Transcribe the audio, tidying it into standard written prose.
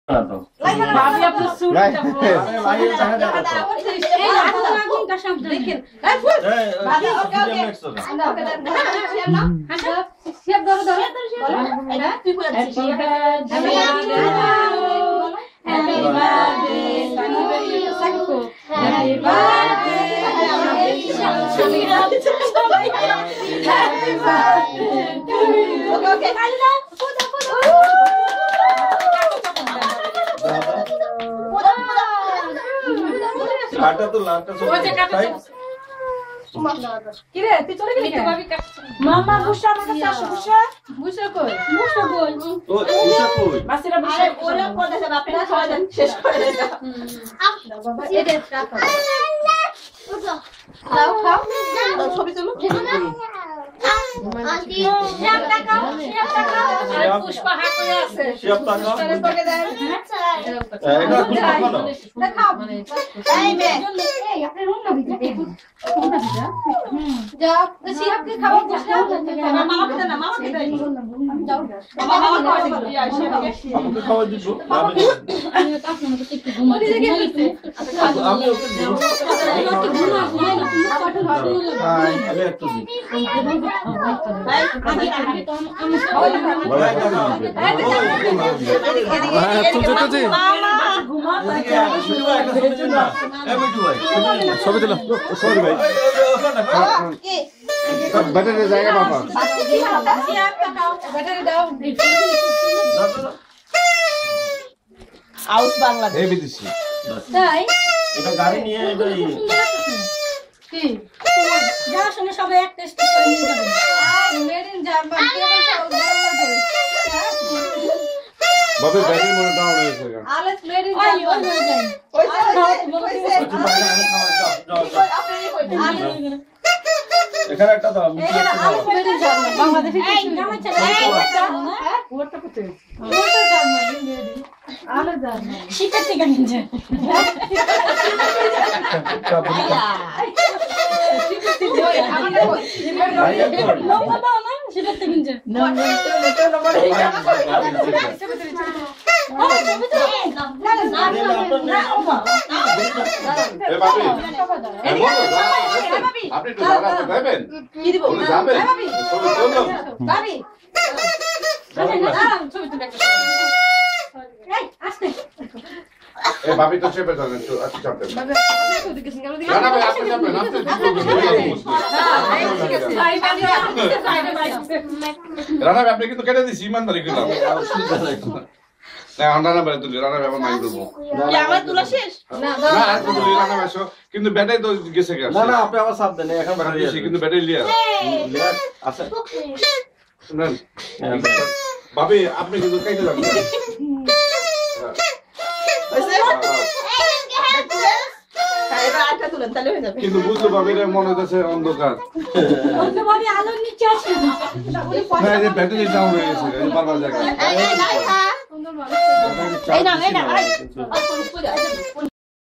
भाभी अब तो सूट কাটা তো লাটটা সব তাই কি রে তুই চলে গেলি তো ভাবি মামা বুশা আমার কাছে আসো বুশা বুশা কই বুশা বল তো বুশা কই মাসিরা বুশা ওরে কোন দেশে বাপেরা খাওয়া দেন শেষ করে দেন বাবা এই দে টাকা খাও খাও ছবি তুলো আন্টি শিয়াব টাকাও আর পুষ্পা হাত করে আছে শিয়াব টাকা করে পকে দেন এটা খুব টাকা না দেখাও এই মে এই আপনি রুম না দিতে কোনটা দিতে যাও শিয়াবকে খাওয়া বুঝলাম মামাকে দেন না মামাকে দেন যাও মামা খাওয়া দিন শিয়াবকে আমাকে খাওয়া দিব আমি তো আপনার মতো একটু ঘুমাতে আমি ওকে দিব আমি একটু দিই ছবি দিলাম সরি ভাই ব্যাটারি জায়গা বাবা ব্যাটারি দাও আউট বাংলাদেশ এই বিদেশি তাই এটা গাড়ি নিয়ে এটা কি যাওয়ার সময় সবাই এক টেস্ট করে নিয়ে যাবেন মেড ইন জার্মান বাবা ব্যাটারি মনে ডাউন হয়েছে আলেস মেড ইন জার্মান এখানে একটা দাও মেড ইন জার্মান বাংলাদেশে এই জার্মান ছেলে ওটা কোথায় ওটা জার্মান মেড ইন আলে জার্মান শিকার থেকে নিয়ে আপনি তো যাবেন কি দিব যাবেন এ ভাবি তো চেপে যাবেন আচ্ছা চাপেন না না ভাই আপনি যাবেন আপনি রানা ভাই আপনি কিন্তু কেটে দিছি ইমানদারি করলাম না আমরা না বলে তুলি রানা ভাই আমার মাইক দেবো কি আমার তুলা শেষ না আর তো তুলি রানা ভাই কিন্তু ব্যাটারি তো গেছে গেছে না না আপনি আবার সাথ দেন এখন বাড়ি দিছি কিন্তু ব্যাটারি লিয়া আছে শুনেন ভাবি আপনি কিন্তু কেটে যাবেন এবার আটটা তুলেন তাহলে হয়ে যাবে কিন্তু বুঝতে পারবি রে মনে হচ্ছে অন্ধকার অন্যভাবে আলোর নিচে আসে না এই যে ব্যাটারি ডাউন হয়ে গেছে এই বারবার জায়গা এই না